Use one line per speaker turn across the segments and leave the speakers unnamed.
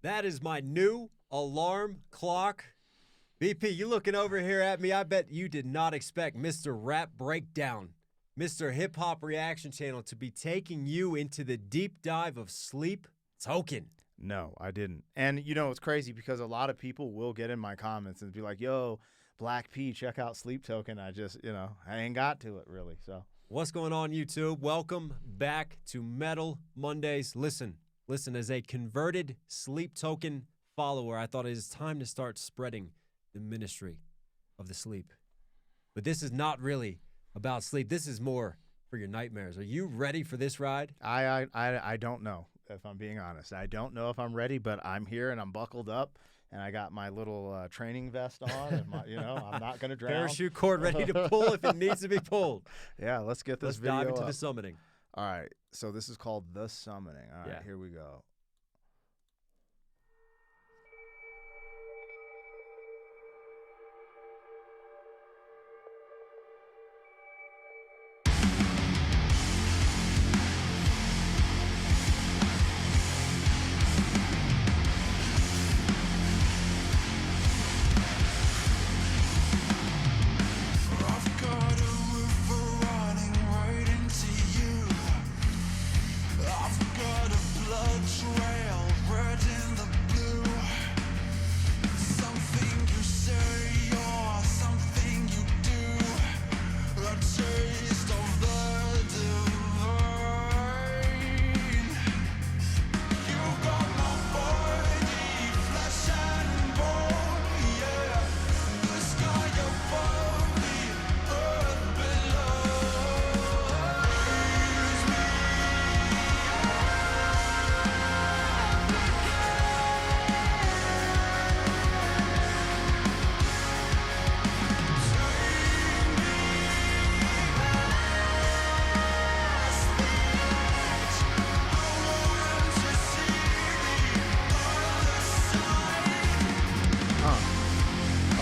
That is my new alarm clock. BP, you looking over here at me? I bet you did not expect Mr. Rap Breakdown, Mr. Hip Hop Reaction Channel to be taking you into the deep dive of Sleep Token.
No, I didn't. And, it's crazy because a lot of people will get in my comments and be like, yo, Black P, check out Sleep Token. I just, I ain't got to it really. So
what's going on, YouTube? Welcome back to Metal Mondays. Listen, as a converted Sleep Token follower, I thought it is time to start spreading the ministry of the sleep. But this is not really about sleep. This is more for your nightmares. Are you ready for this ride?
I don't know, if I'm being honest. I don't know if I'm ready, but I'm here and I'm buckled up and I got my little training vest on and I'm not going to drown.
Parachute cord ready to pull if it needs to be pulled.
Yeah, let's get this video
dive into
up.
the summoning.
All right, so this is called The Summoning. All right, Here we go.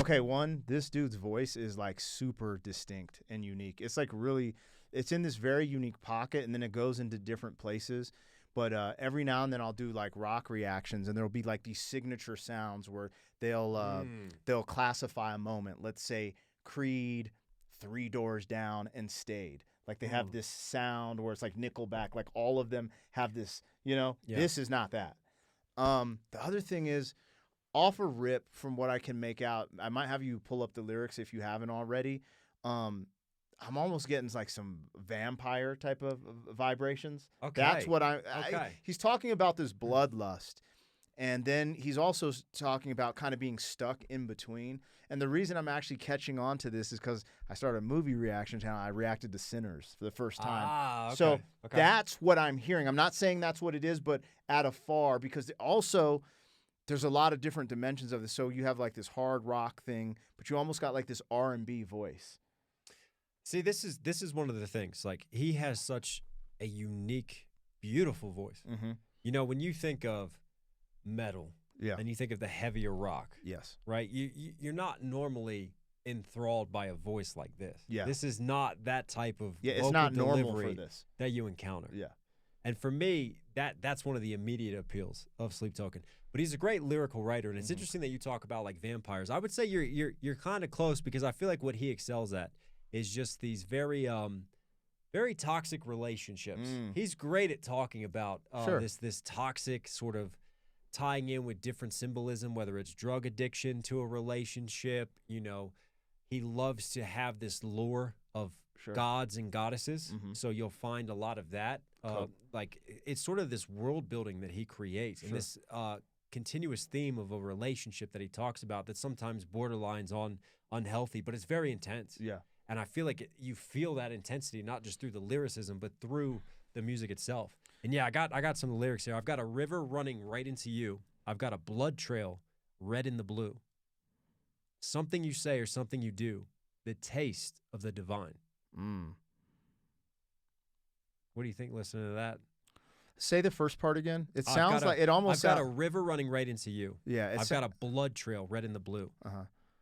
Okay, this dude's voice is like super distinct and unique. It's like it's in this very unique pocket and then it goes into different places. But every now and then I'll do like rock reactions and there'll be like these signature sounds where they'll classify a moment. Let's say Creed, 3 Doors Down, and Stayed. Like they have this sound where it's like Nickelback, like all of them have this, This is not that. The other thing is, off a rip, from what I can make out, I might have you pull up the lyrics if you haven't already. I'm almost getting like some vampire type of vibrations.
Okay.
That's what he's talking about this bloodlust. And then he's also talking about kind of being stuck in between. And the reason I'm actually catching on to this is because I started a movie reaction channel. I reacted to Sinners for the first time.
Okay.
So that's what I'm hearing. I'm not saying that's what it is, but at afar, because also there's a lot of different dimensions of this. So you have like this hard rock thing, but you almost got like this R&B voice.
See, this is one of the things. Like, he has such a unique, beautiful voice.
Mm-hmm.
When you think of metal, and you think of the heavier rock,
yes,
right? You're not normally enthralled by a voice like this.
Yeah,
this is not that type of
it's not normal for this
that you encounter.
Yeah,
and for me, that's one of the immediate appeals of Sleep Token. But he's a great lyrical writer, and it's interesting that you talk about like vampires. I would say you're kind of close because I feel like what he excels at is just these very very toxic relationships. He's great at talking about this toxic sort of tying in with different symbolism, whether it's drug addiction to a relationship. He loves to have this lore of gods and goddesses. So you'll find a lot of that. Like, it's sort of this world building that he creates, and this continuous theme of a relationship that he talks about that sometimes borderlines on unhealthy, but it's very intense.
Yeah.
And I feel like you feel that intensity not just through the lyricism, but through the music itself. And yeah, I got some of the lyrics here. I've got a river running right into you. I've got a blood trail, red in the blue. Something you say or something you do, the taste of the divine. What do you think listening to that?
Say the first part again. It sounds like it almost.
I've got a river running right into you.
Yeah,
I've got a blood trail, red in the blue.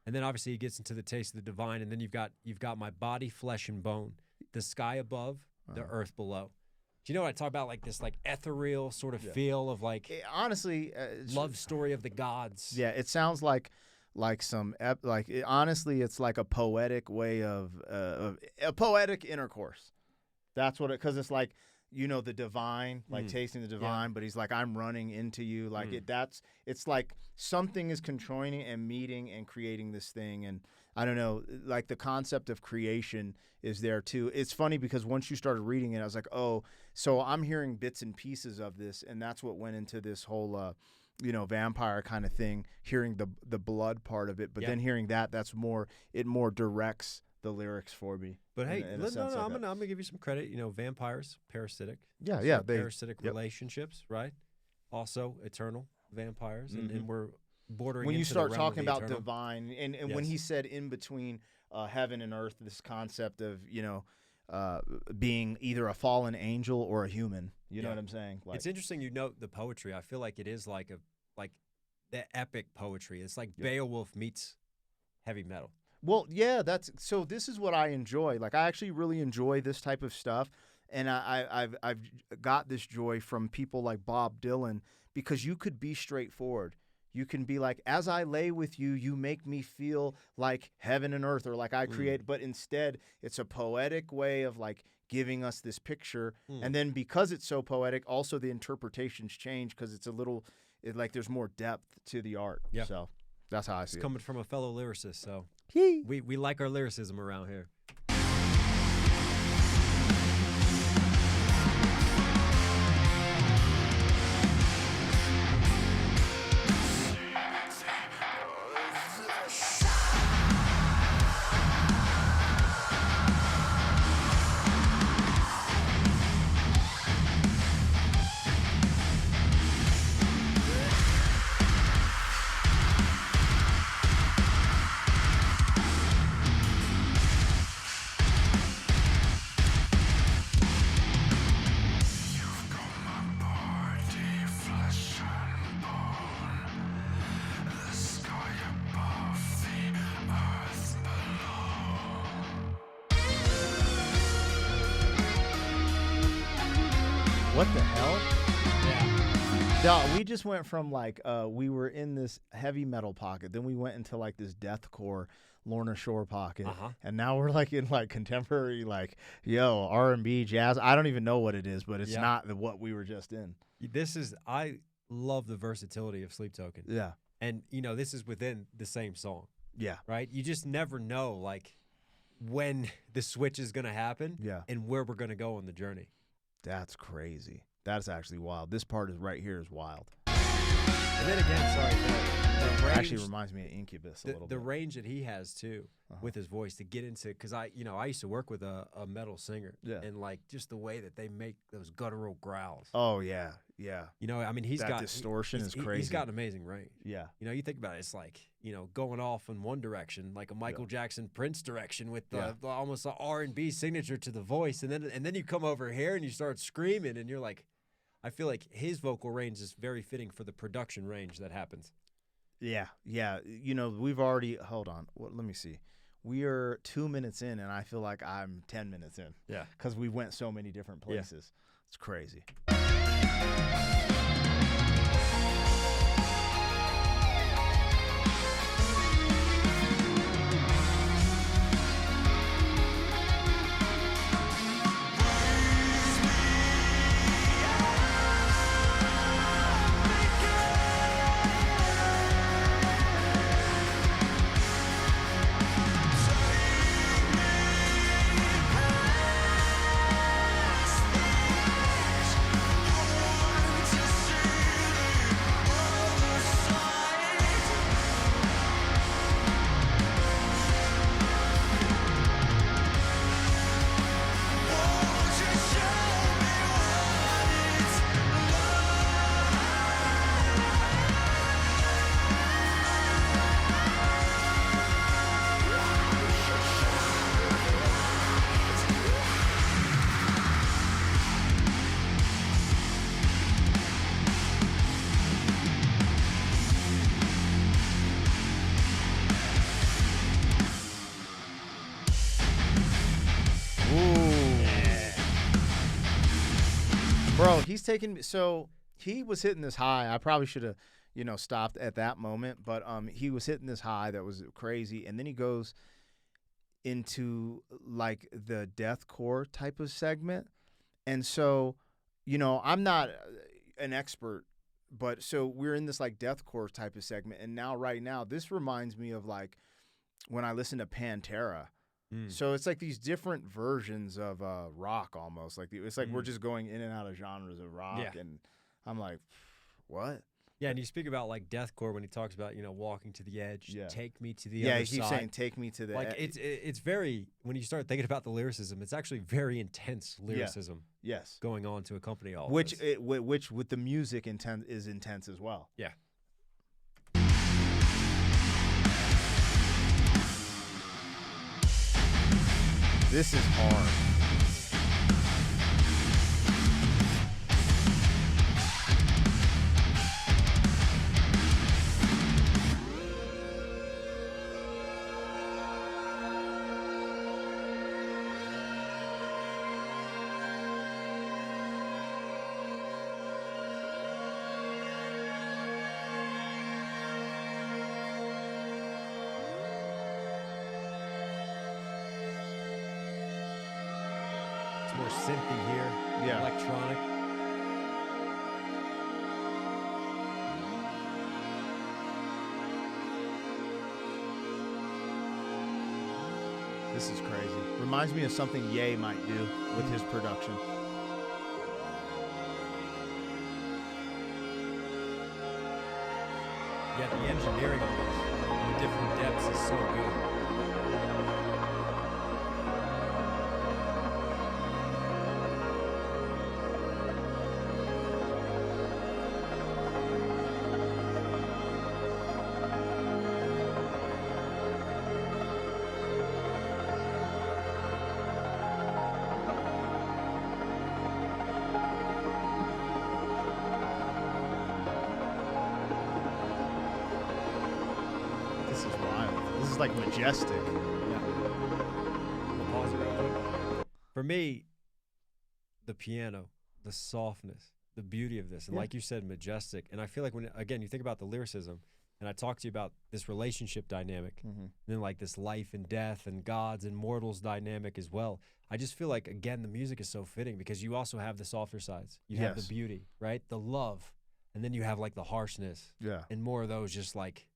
And then obviously he gets into the taste of the divine, and then you've got my body, flesh and bone, the sky above, the earth below. Do you know what I talk about? Like this, like ethereal sort of feel of like
Honestly,
love story of the gods.
yeah, it sounds like some honestly, it's like a poetic way of a poetic intercourse. That's what it, because it's like, you know, the divine, like tasting the divine, but he's like, I'm running into you, like it's like something is conjoining and meeting and creating this thing. And I don't know, like the concept of creation is there too. It's funny because once you started reading it, I was like, oh, so I'm hearing bits and pieces of this, and that's what went into this whole you know, vampire kind of thing, hearing the blood part of it, but then hearing that's more directs the lyrics for me.
But hey,
in a sense
I'm gonna give you some credit. You know, vampires, parasitic.
Yeah,
parasitic relationships, right? Also eternal vampires, and we're bordering.
When you
into
start
the realm
talking
of the
about
eternal.
divine, and when he said in between heaven and earth, this concept of, you know, being either a fallen angel or a human. You know what I'm saying? Like,
it's interesting you note the poetry. I feel like it is like the epic poetry. It's like Beowulf meets heavy metal.
Well, yeah, so this is what I enjoy. Like, I actually really enjoy this type of stuff, and I've got this joy from people like Bob Dylan, because you could be straightforward. You can be like, as I lay with you, you make me feel like heaven and earth, or like I create. But instead, it's a poetic way of like giving us this picture. And then because it's so poetic, also the interpretations change because it's like there's more depth to the art.
Yeah.
So that's how I see
It's
it.
coming from a fellow lyricist, so
Yee.
we like our lyricism around here.
What the hell? Dog, we just went from like we were in this heavy metal pocket, then we went into like this deathcore Lorna Shore pocket, and now we're like in like contemporary, like R&B, jazz. I don't even know what it is, but it's not what we were just in.
I love the versatility of Sleep Token.
Yeah,
and you know, this is within the same song.
Yeah,
right. You just never know like when the switch is gonna happen.
Yeah,
and where we're gonna go on the journey.
That's crazy. That's actually wild. This part is right here is wild.
And then again, sorry, the range
actually reminds me of Incubus a little bit.
The range that he has too with his voice to get into, because I used to work with a metal singer, and like just the way that they make those guttural growls.
Oh yeah, yeah.
You know, I mean,
that distortion is crazy.
He's got an amazing range.
Yeah.
You know, you think about it, it's like, you know, going off in one direction, like a Michael Jackson Prince direction with the almost an R&B signature to the voice, and then you come over here and you start screaming, and you're like, I feel like his vocal range is very fitting for the production range that happens.
Yeah, yeah. You know, we've already, hold on. Let me see. We are 2 minutes in, and I feel like I'm 10 minutes in.
Yeah.
Because we went so many different places. Yeah. It's crazy. he's taken. So he was hitting this high. I probably should have, stopped at that moment. But he was hitting this high that was crazy, and then he goes into like the deathcore type of segment. And so, I'm not an expert, but so we're in this like deathcore type of segment. And now, right now, this reminds me of like when I listen to Pantera. So it's like these different versions of rock almost. Like it's like we're just going in and out of genres of rock. And I'm like, what?
Yeah, and you speak about like deathcore when he talks about walking to the edge, take me to the
other
other
side. Yeah, he keeps saying take me to the
edge. Like it's very, when you start thinking about the lyricism, it's actually very intense lyricism.
Yes,
going on to accompany all
which
of this.
Which with the music is intense as well.
Yeah.
This is hard.
More synthy here, electronic.
This is crazy. Reminds me of something Ye might do with his production.
Yeah, the engineering on this, the different depths is so good.
Like majestic.
Yeah. We'll pause it real quick. For me, the piano, the softness, the beauty of this, and like you said, majestic. And I feel like when, again, you think about the lyricism, and I talk to you about this relationship dynamic, and then like this life and death and gods and mortals dynamic as well. I just feel like, again, the music is so fitting because you also have the softer sides. You have the beauty, right? The love. And then you have like the harshness. Yeah. And more of those just like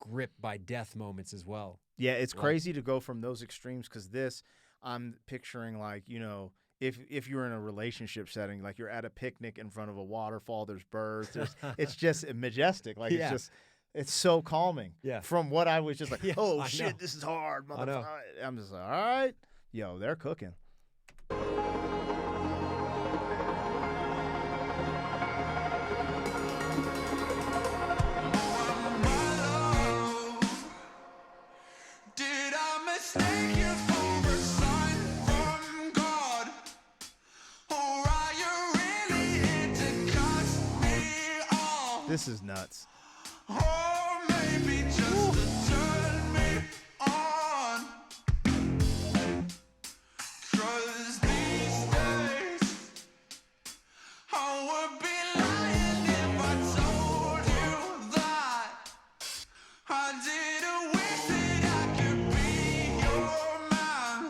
gripped by death moments as well.
Yeah, it's crazy to go from those extremes because this, I'm picturing like, if you're in a relationship setting, like you're at a picnic in front of a waterfall, there's birds, it's just majestic. Like it's so calming. Yeah. From what I was just like, oh shit, this is hard, motherfucker. I'm just like, all right, they're cooking. This is nuts.
Or maybe just to turn me on. 'Cause these days I would be lying if I told you that I didn't wish that I could be your man.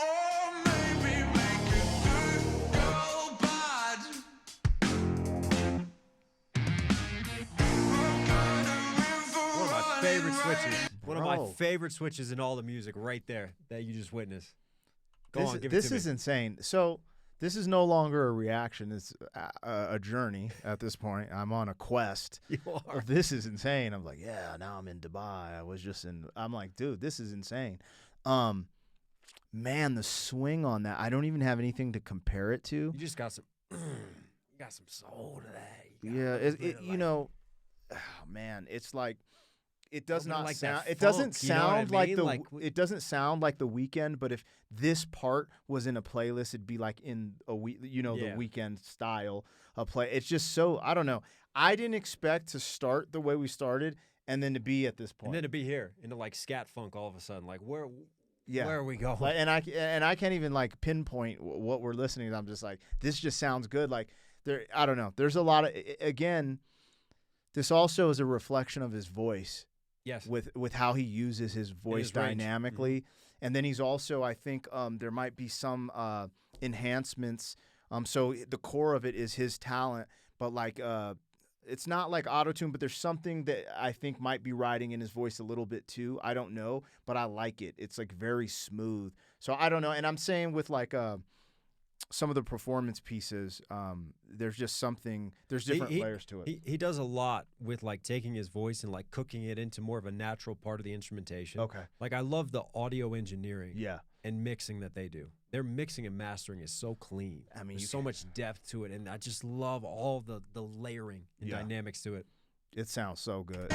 Or maybe make a good girl bad.
Favorite switches. One of my favorite switches in all the music right there that you just witnessed. Go on, give it to me.
This is insane. So this is no longer a reaction. It's a journey at this point. I'm on a quest.
You are.
This is insane. I'm like, now I'm in Dubai. I'm like, dude, this is insane. Man, the swing on that. I don't even have anything to compare it to.
You just got some soul to that.
Oh, man, it's like, it does not
like
sound.
It
doesn't sound like
the.
It doesn't sound like The Weeknd. But if this part was in a playlist, it'd be like in a week. The Weeknd style of play. It's just so. I don't know. I didn't expect to start the way we started, and then to be at this point,
and then to be here into like scat funk all of a sudden. Like
Yeah.
Where are we going?
Like, and I can't even like pinpoint what we're listening to. I'm just like, this just sounds good. Like I don't know. There's a lot of again. This also is a reflection of his voice.
Yes.
With how he uses his voice
his range.
dynamically, and then he's also, I think, there might be some enhancements. So the core of it is his talent, but like it's not like auto-tune, but there's something that I think might be riding in his voice a little bit too. I don't know, but I like it. It's like very smooth. So I don't know. And I'm saying with like some of the performance pieces, there's just something, there's different layers to it.
He does a lot with like taking his voice and like cooking it into more of a natural part of the instrumentation.
Okay.
Like I love the audio engineering
Yeah.
and mixing that they do. Their mixing and mastering is so clean.
I mean,
there's so much depth to it, and I just love all the layering and dynamics to it.
It sounds so good.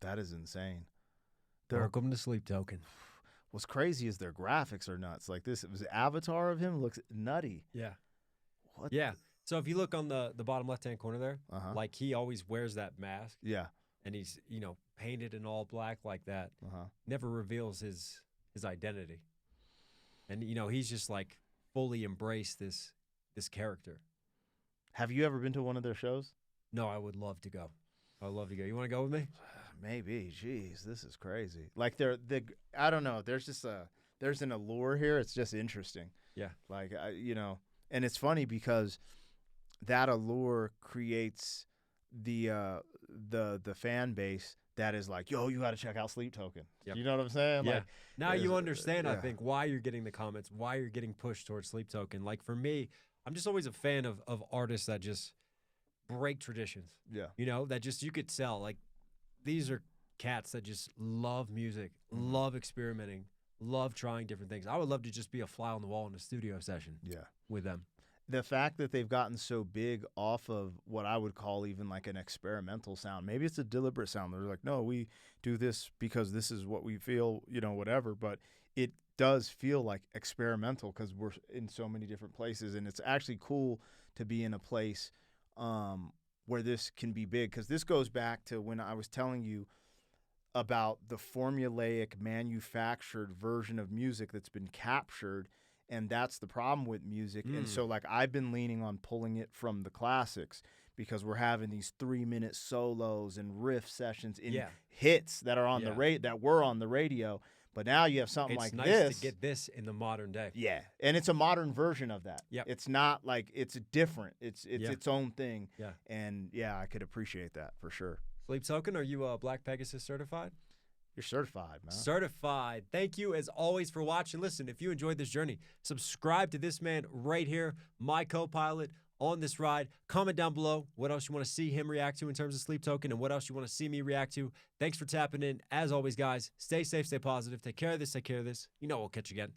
That is insane.
Welcome to Sleep Token.
What's crazy is their graphics are nuts. Like this, it was an avatar of him looks nutty.
Yeah.
What?
Yeah. So if you look on the bottom left-hand corner there,
Uh-huh.
like he always wears that mask,
Yeah.
and he's painted in all black like that.
Uh-huh.
Never reveals his identity, and he's just like fully embraced this character.
Have you ever been to one of their shows?
No, I would love to go. I would love to go. You want to go with me?
Maybe. Jeez, this is crazy. Like I don't know. There's just there's an allure here. It's just interesting.
Yeah.
Like and it's funny because that allure creates the fan base that is like, yo, you got to check out Sleep Token.
Yep.
You know what I'm saying?
Yeah.
Like,
now you understand, I
yeah.
think, why you're getting the comments, why you're getting pushed towards Sleep Token. Like for me, I'm just always a fan of artists that just break traditions.
Yeah.
That just you could tell. Like these are cats that just love music, love experimenting, love trying different things. I would love to just be a fly on the wall in a studio session with them.
The fact that they've gotten so big off of what I would call even like an experimental sound. Maybe it's a deliberate sound. They're like, no, we do this because this is what we feel, whatever. But it does feel like experimental because we're in so many different places. And it's actually cool to be in a place where this can be big. Because this goes back to when I was telling you about the formulaic manufactured version of music that's been captured. And that's the problem with music. And so like I've been leaning on pulling it from the classics because we're having these 3-minute solos and riff sessions in hits that are on that were on the radio. But now you have something like
nice
this.
It's nice to get this in the modern day.
Yeah. And it's a modern version of that.
Yep.
It's not like it's different. It's its own thing.
Yeah.
And I could appreciate that for sure.
Sleep Token, are you Black Pegasus certified?
You're certified, man.
Certified. Thank you as always for watching. Listen, if you enjoyed this journey, subscribe to this man right here, my co-pilot on this ride. Comment down below what else you want to see him react to in terms of Sleep Token and what else you want to see me react to. Thanks for tapping in. As always, guys, stay safe, stay positive. Take care of this, take care of this. We'll catch you again.